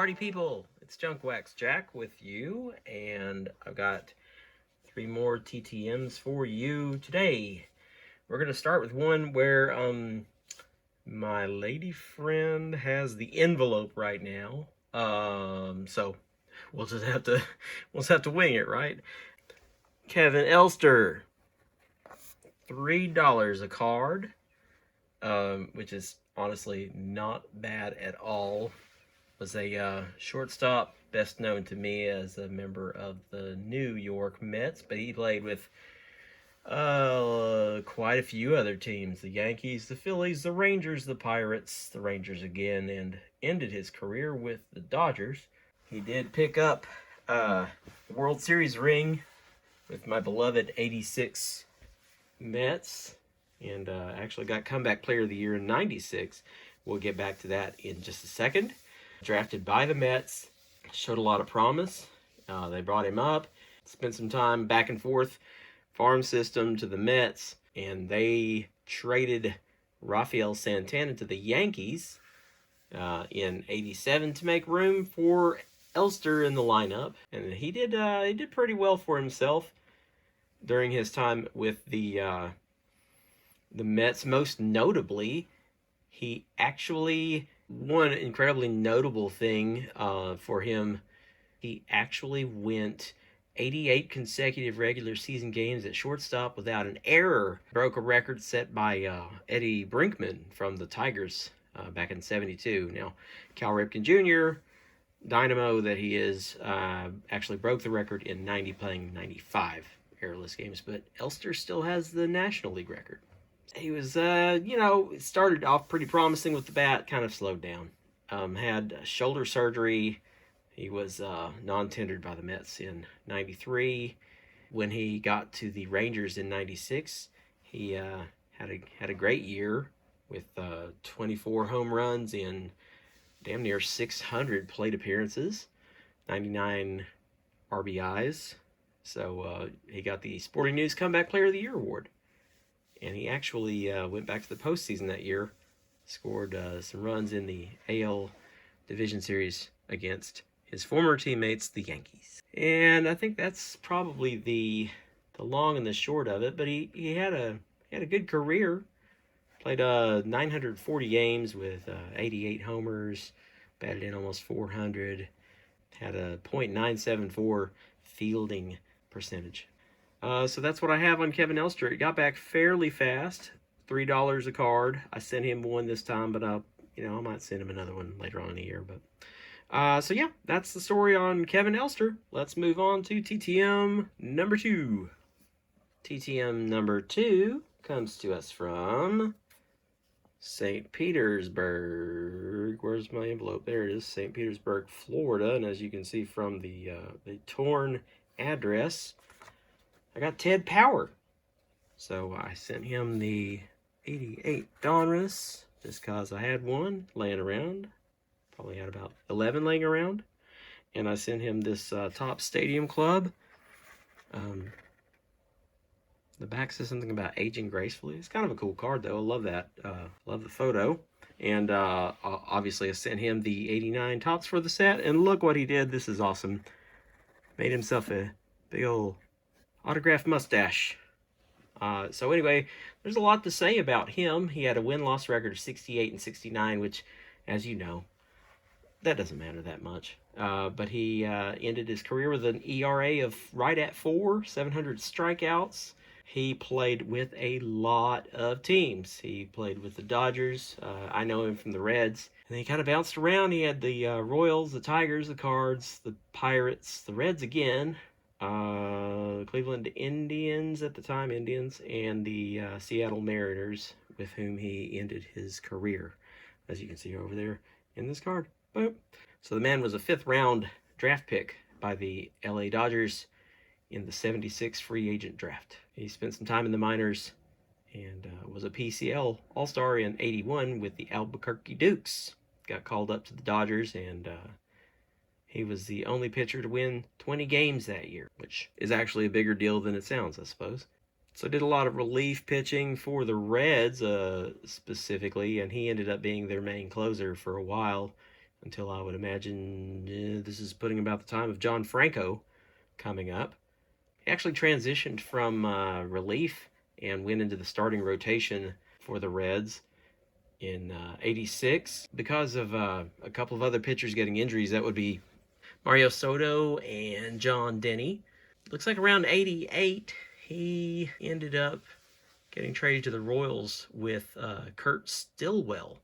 party people? It's Junk Wax Jack with you, and I've got 3 more TTMs for you today. We're going to start with one where my lady friend has the envelope right now. So we'll just have to wing it, right? Kevin Elster, $3 a card, which is honestly not bad at all. Was a shortstop, best known to me as a member of the New York Mets, but he played with quite a few other teams: the Yankees, the Phillies, the Rangers, the Pirates, the Rangers again, and ended his career with the Dodgers. He did pick up the World Series ring with my beloved '86 Mets, and actually got Comeback Player of the Year in '96. We'll get back to that in just a second. Drafted by the Mets, showed a lot of promise. They brought him up, spent some time back and forth, farm system to the Mets, and they traded Rafael Santana to the Yankees in '87 to make room for Elster in the lineup, and he did pretty well for himself during his time with the Mets. Most notably, he actually, one incredibly notable thing for him, he actually went 88 consecutive regular season games at shortstop without an error. Broke a record set by Eddie Brinkman from the Tigers back in '72. Now, Cal Ripken Jr., dynamo that he is, actually broke the record in '90, playing 95 errorless games, but Elster still has the National League record. He was, started off pretty promising with the bat, kind of slowed down. Had shoulder surgery. He was non-tendered by the Mets in '93. When he got to the Rangers in '96, he had a great year with 24 home runs in damn near 600 plate appearances, 99 RBIs. So he got the Sporting News Comeback Player of the Year award. And he actually went back to the postseason that year, scored some runs in the AL Division Series against his former teammates, the Yankees. And I think that's probably the long and the short of it. But he had a good career. Played 940 games with 88 homers, batted in almost 400, had a .974 fielding percentage. So that's what I have on Kevin Elster. It got back fairly fast, $3 a card. I sent him one this time, but I might send him another one later on in the year. But so yeah, that's the story on Kevin Elster. Let's move on to TTM number 2. TTM number 2 comes to us from St. Petersburg. Where's my envelope? There it is, St. Petersburg, Florida. And as you can see from the torn address, I got Ted Power. So I sent him the '88 Donruss just because I had one laying around. Probably had about 11 laying around. And I sent him this Top Stadium Club. The back says something about aging gracefully. It's kind of a cool card, though. I love that. Love the photo. And obviously I sent him the '89 Topps for the set. And look what he did. This is awesome. Made himself a big old autographed mustache. So anyway, there's a lot to say about him. He had a win-loss record of 68 and 69, which, as you know, that doesn't matter that much. But he ended his career with an ERA of right at 4, 700 strikeouts. He played with a lot of teams. He played with the Dodgers. I know him from the Reds. And he kind of bounced around. He had the Royals, the Tigers, the Cards, the Pirates, the Reds again, Cleveland Indians at the time, and the Seattle Mariners, with whom he ended his career, as you can see over there in this card. Boom. So the man was a 5th round draft pick by the LA Dodgers in the '76 free agent draft. He spent some time in the minors and was a PCL All-Star in '81 with the Albuquerque Dukes. Got called up to the Dodgers, and he was the only pitcher to win 20 games that year, which is actually a bigger deal than it sounds, I suppose. So did a lot of relief pitching for the Reds specifically, and he ended up being their main closer for a while until I would imagine this is putting about the time of John Franco coming up. He actually transitioned from relief and went into the starting rotation for the Reds in '86 because of a couple of other pitchers getting injuries. That would be Mario Soto and John Denny. Looks like around '88 he ended up getting traded to the Royals with Kurt Stillwell.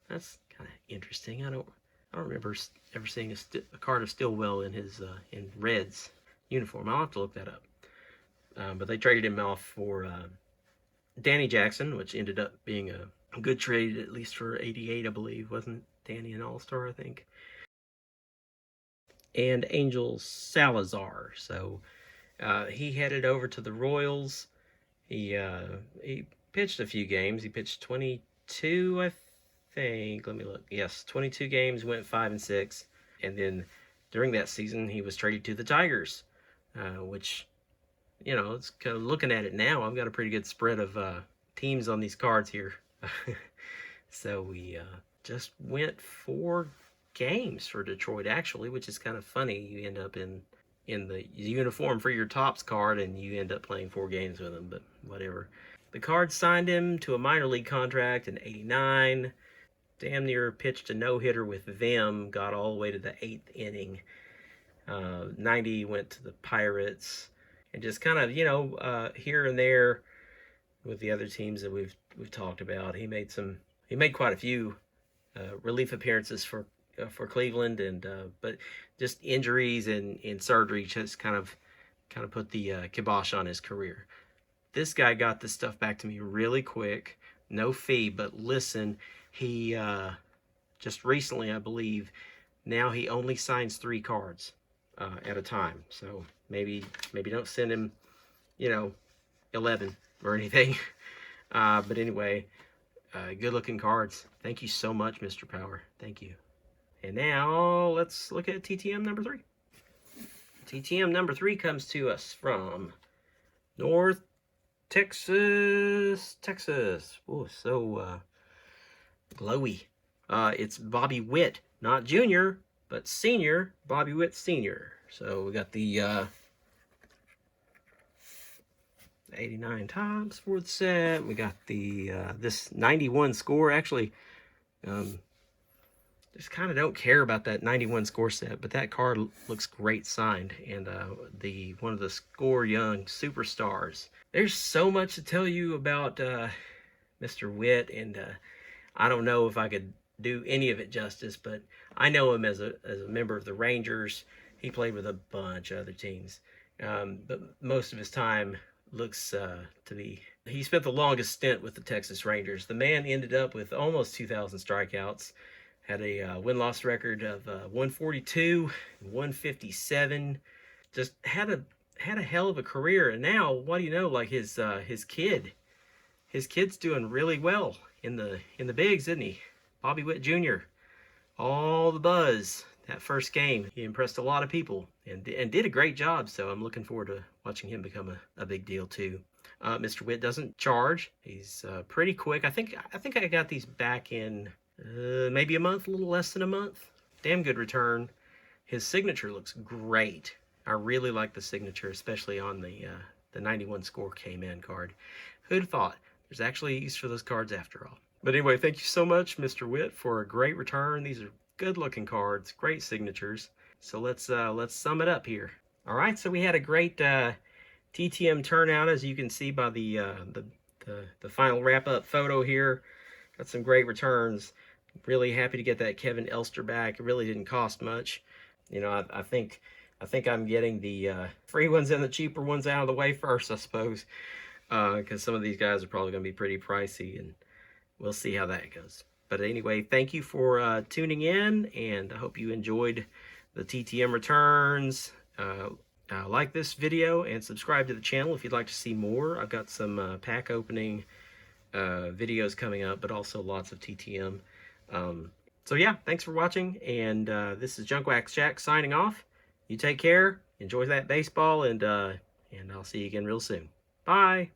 That's kind of interesting. I don't remember ever seeing a card of Stillwell in his in Reds uniform. I'll have to look that up. But they traded him off for Danny Jackson, which ended up being a good trade, at least for '88, I believe. Wasn't Danny an All-Star, I think? And Angel Salazar. So he headed over to the Royals. He pitched a few games. He pitched 22, I think. Let me look. Yes, 22 games, went 5-6. And then during that season, he was traded to the Tigers, which, you know, it's kind of looking at it now. I've got a pretty good spread of teams on these cards here. So we just went 4 games for Detroit, actually, which is kind of funny. You end up in the uniform for your Topps card, and you end up playing 4 games with him, but whatever. The Cards signed him to a minor league contract in '89. Damn near pitched a no-hitter with them, got all the way to the 8th inning. '90 went to the Pirates, and just kind of, you know, here and there with the other teams that we've talked about. He made quite a few relief appearances for Cleveland, and but just injuries and surgery just kind of put the kibosh on his career. This guy got this stuff back to me really quick, no fee. But listen, he just recently, I believe, now he only signs 3 cards at a time. So maybe don't send him, you know, 11 or anything. But anyway, good looking cards. Thank you so much, Mr. Power. Thank you. And now let's look at TTM number 3. TTM number 3 comes to us from North Texas. Oh, so glowy. It's Bobby Witt, not Junior, but Senior, Bobby Witt Senior. So we got the 89 Topps for the set. We got the this 91 score. Actually, just kind of don't care about that 91 score set, but that card looks great signed. And the one of the Score Young Superstars. There's so much to tell you about Mr. Witt, and I don't know if I could do any of it justice, but I know him as a member of the Rangers. He played with a bunch of other teams, but most of his time looks to be... He spent the longest stint with the Texas Rangers. The man ended up with almost 2,000 strikeouts, had a win-loss record of 142, 157, just had a hell of a career. And now, what do you know, like his kid's doing really well in the bigs, isn't he? Bobby Witt Jr. All the buzz that first game. He impressed a lot of people and did a great job. So I'm looking forward to watching him become a big deal too. Mr. Witt doesn't charge. He's pretty quick. I think I got these back in maybe a month, a little less than a month. Damn good return. His signature looks great. I really like the signature, especially on the 91 Score K-Man card. Who'd have thought? There's actually use for those cards after all. But anyway, thank you so much, Mr. Witt, for a great return. These are good-looking cards, great signatures. So let's sum it up here. All right, so we had a great TTM turnout, as you can see by the final wrap-up photo here. Got some great returns. Really happy to get that Kevin Elster back. It really didn't cost much. You know, I think I'm getting the free ones and the cheaper ones out of the way first, I suppose, because some of these guys are probably going to be pretty pricey, and we'll see how that goes. But anyway, thank you for tuning in, and I hope you enjoyed the TTM returns. Like this video and subscribe to the channel if you'd like to see more. I've got some pack opening videos coming up, but also lots of TTM. So yeah, thanks for watching, and this is Junkwax Jack signing off. You take care, enjoy that baseball, and I'll see you again real soon. Bye!